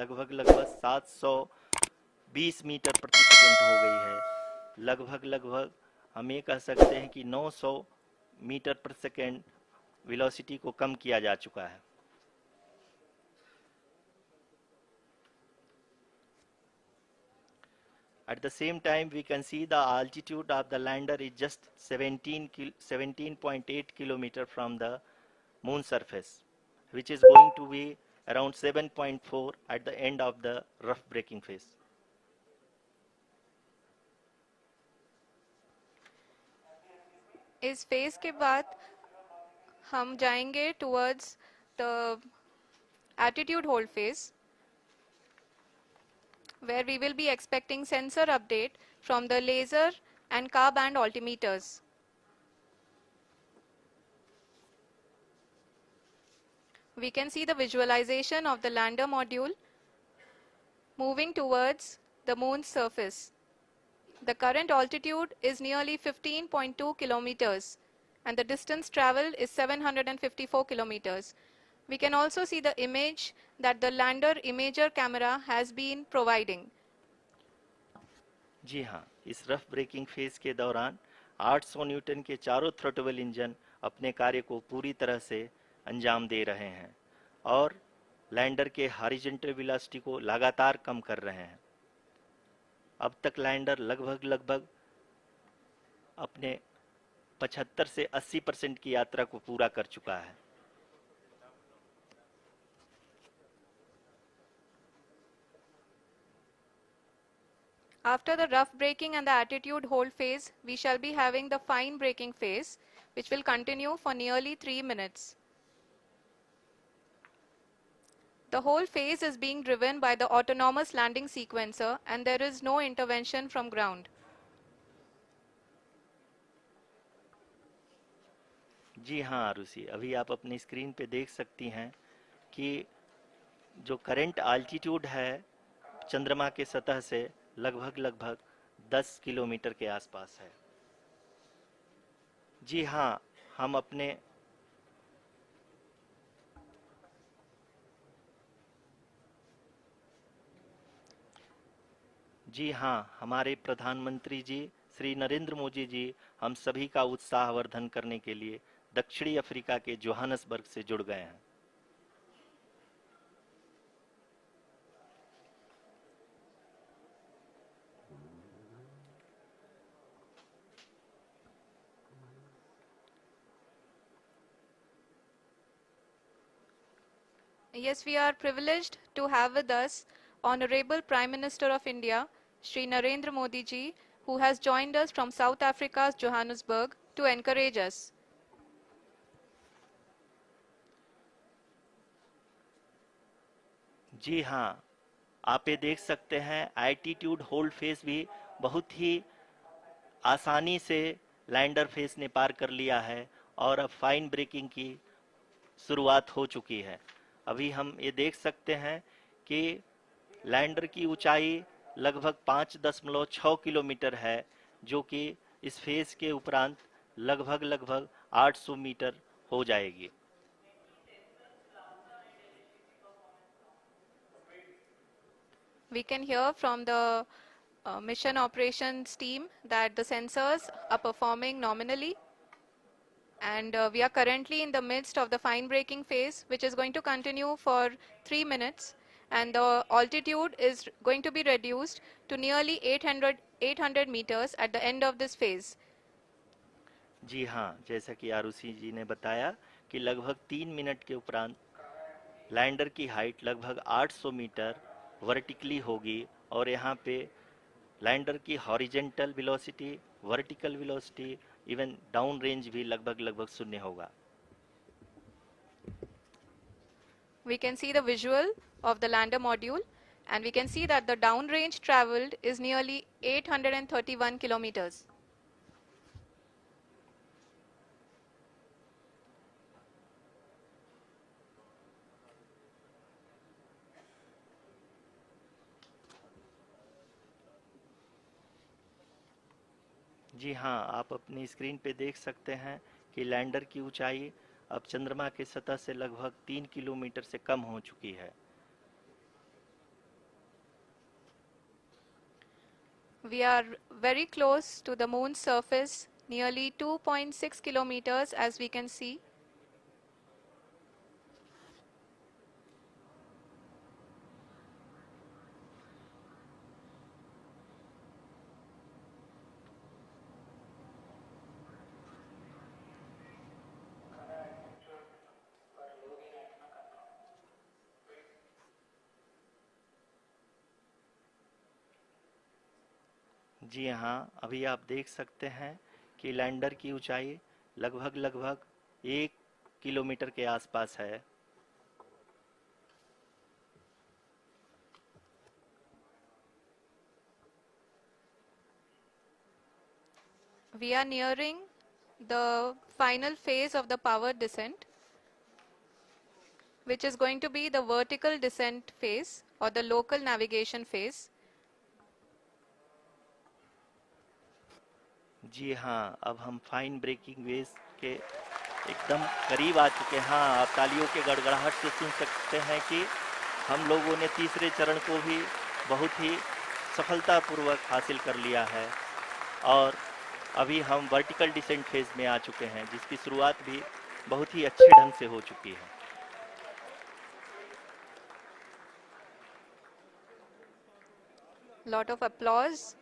लगभग लगभग 720 मीटर प्रति सेकंड हो गई है। लगभग हम ये कह सकते हैं कि 900 मीटर प्रति सेकंड वेलोसिटी को कम किया जा चुका है। At the same time, we can see the altitude of the lander is just 17.8 kilometer from the moon surface, which is going to be around 7.4 at the end of the rough braking phase. इस phase के बाद हम जाएंगे towards the attitude hold phase, where we will be expecting sensor update from the laser and car band altimeters. We can see the visualization of the lander module moving towards the moon's surface. The current altitude is nearly 15.2 kilometers and the distance traveled is 754 kilometers. We can also see the image that the lander imager camera has been providing. जी हाँ, इस rough breaking phase के दौरान 800 Newton के चारों throttle engine अपने कार्य को पूरी तरह से अंजाम दे रहे हैं और लैंडर के हॉरिजॉन्टल वेलोसिटी को लगातार कम कर रहे हैं। अब तक लैंडर लगभग अपने 75 से 80% की यात्रा को पूरा कर चुका है। After the rough braking and the attitude hold phase, we shall be having the fine braking phase, which will continue for nearly 3 minutes. The whole phase is being driven by the autonomous landing sequencer and there is no intervention from ground. जी हाँ आरुषि, अभी आप अपनी screen पे देख सकती हैं कि जो करंट आल्टीट्यूड है चंद्रमा के सतह से लगभग 10 किलोमीटर के आसपास है। जी हाँ, हमारे प्रधानमंत्री जी श्री नरेंद्र मोदी जी हम सभी का उत्साहवर्धन करने के लिए दक्षिणी अफ्रीका के जोहानसबर्ग से जुड़ गए हैं। Yes, we are privileged to have with us Honorable Prime Minister of India, Shri Narendra Modi ji, who has joined us from South Africa's Johannesburg to encourage us. जी हाँ, आप ये देख सकते हैं एल्टीट्यूड होल्ड फेस भी बहुत ही आसानी से लैंडर फेस ने पार कर लिया है और अब फाइन ब्रेकिंग की शुरुआत हो चुकी है। अभी हम ये देख सकते हैं कि लैंडर की ऊंचाई लगभग 5.6 किलोमीटर है, जो कि इस फेज के उपरांत लगभग 800 मीटर हो जाएगी। We can hear from the mission operations team that the sensors are performing nominally, and we are currently in the midst of the fine braking phase, which is going to continue for 3 minutes, and the altitude is going to be reduced to nearly 800 meters at the end of this phase. जी हाँ, जैसा कि आरुषि जी ने बताया कि लगभग 3 minute के उपरांत lander की हाइट लगभग 800 मीटर वर्टिकली होगी और यहाँ पे लैंडर की horizontal velocity, vertical velocity, even down range भी लगभग शून्य होगा। We can see the visual of the lander module and we can see that the down range traveled is nearly 831 kilometers. जी हाँ, आप अपनी स्क्रीन पे देख सकते हैं कि लैंडर की ऊंचाई अब चंद्रमा के सतह से लगभग 3 किलोमीटर से कम हो चुकी है। We are very close to the moon's surface, nearly 2.6 kilometers as we can see. जी हाँ, अभी आप देख सकते हैं कि लैंडर की ऊंचाई लगभग 1 किलोमीटर के आसपास है। We are nearing the final phase of the power descent, which is going to be the vertical descent phase or the local navigation phase. जी हाँ, अब हम फाइन ब्रेकिंग वेव्स के एकदम करीब आ चुके हैं। हाँ, आप तालियों के गड़गड़ाहट से सुन सकते हैं कि हम लोगों ने तीसरे चरण को भी बहुत ही सफलतापूर्वक हासिल कर लिया है और अभी हम वर्टिकल डिसेंट फेज में आ चुके हैं, जिसकी शुरुआत भी बहुत ही अच्छे ढंग से हो चुकी है। Lot of applause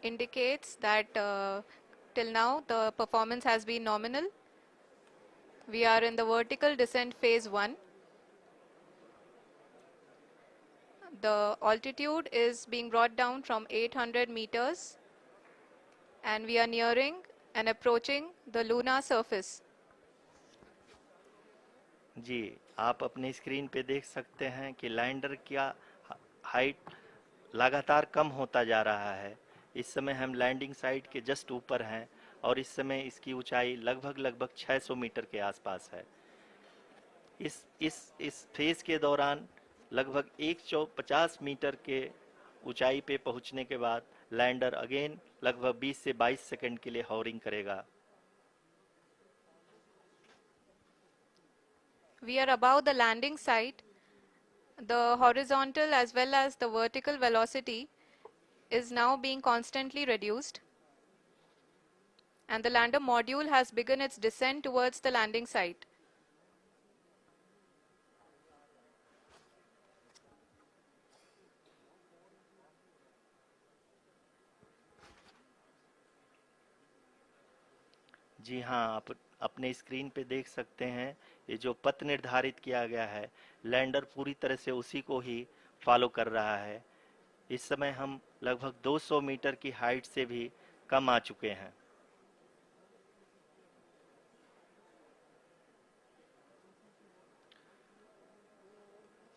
indicates that till now the performance has been nominal. We are in the vertical descent phase 1. The altitude is being brought down from 800 meters and we are nearing and approaching the lunar surface. जी, आप अपने screen पे देख सकते हैं कि lander का height लगातार कम होता जा रहा है। इस समय हम लैंडिंग साइट के जस्ट ऊपर हैं और इस समय इसकी ऊंचाई लगभग 600 मीटर के आसपास है। इस फेज के दौरान लगभग 150 मीटर के ऊंचाई पे पहुंचने के बाद लैंडर अगेन लगभग 20 से 22 सेकंड के लिए हॉवरिंग करेगा। We are above the landing site. The horizontal as well as the vertical velocity is now being constantly reduced. And the lander module has begun its descent towards the landing site. जी हाँ, आप अपने screen पे देख सकते हैं ये जो पथ निर्धारित किया गया है, लैंडर पूरी तरह से उसी को ही फॉलो कर रहा है। इस समय हम लगभग 200 मीटर की हाइट से भी कम आ चुके हैं।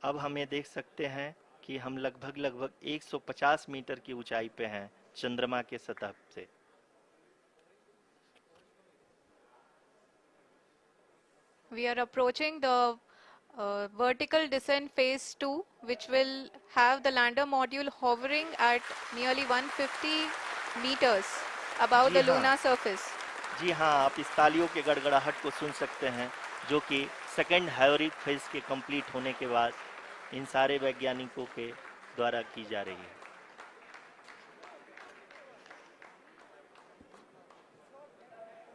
अब हम ये देख सकते हैं कि हम लगभग 150 मीटर की ऊंचाई पे हैं चंद्रमा के सतह से। We are approaching the vertical descent phase 2, which will have the lander module hovering at nearly 150 meters above ji the हाँ, lunar surface. जी हाँ, आप इस तालियों के गड़गड़ाहट को सुन सकते हैं, जो कि सेकंड हाइवरिक फेज के कंप्लीट होने के बाद इन सारे वैज्ञानिकों के द्वारा की जा रही है।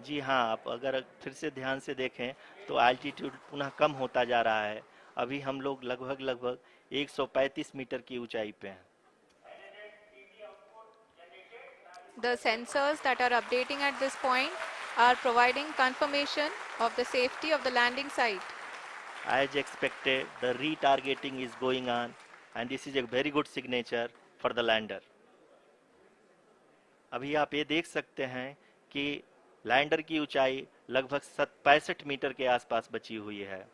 जी हाँ, आप अगर फिर से ध्यान से देखें तो एल्टीट्यूड पुनः कम होता जा रहा है। अभी हम लोग लगभग 135 मीटर की ऊंचाई पे हैं। The sensors that are updating at this point are providing confirmation of the safety of the landing site. As expected, the retargeting is going on and this is a very good signature for the lander. अभी आप ये देख सकते हैं कि lander की ऊंचाई लगभग 65 मीटर के आसपास बची हुई है।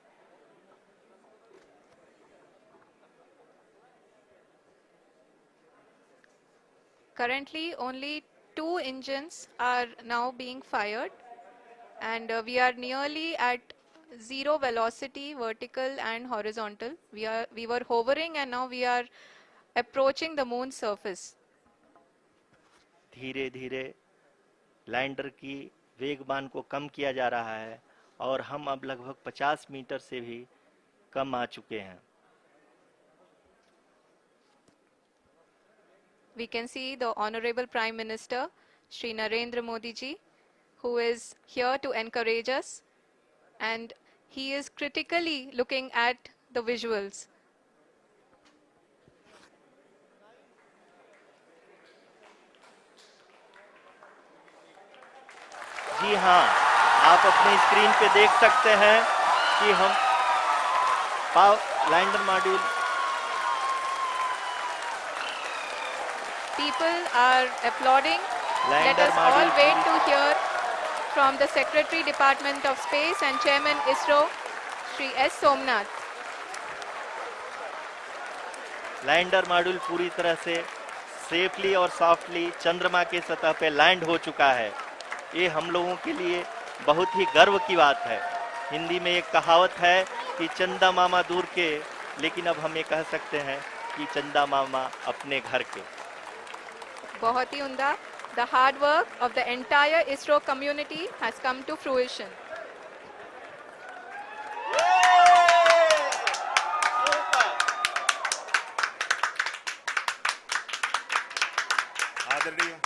Currently, only 2 engines are now being fired, and we are nearly at zero velocity, vertical and horizontal. We were hovering, and now we are approaching the moon's surface. धीरे धीरे लैंडर की वेगमान को कम किया जा रहा है और हम अब लगभग 50 मीटर से भी कम आ चुके हैं। we can see the Honorable Prime Minister, Shri Narendra Modi ji, who is here to encourage us, and he is critically looking at the visuals. जी हाँ, आप अपनी स्क्रीन पे देख सकते हैं कि हम lander module People are applauding. Let lander us all module wait to hear from the Secretary, Department of Space and Chairman ISRO, Shri S. Somnath. Lander module पूरी तरह से सेफली और सॉफ्टली चंद्रमा के सतह पे लैंड हो चुका है। ये हम लोगों के लिए बहुत ही गर्व की बात है। हिंदी में एक कहावत है कि चंदा मामा दूर के, लेकिन अब हम ये कह सकते हैं कि चंदा मामा अपने घर के। बहुत ही उम्दा. The hard work of the entire ISRO community has come to fruition. आदरणीय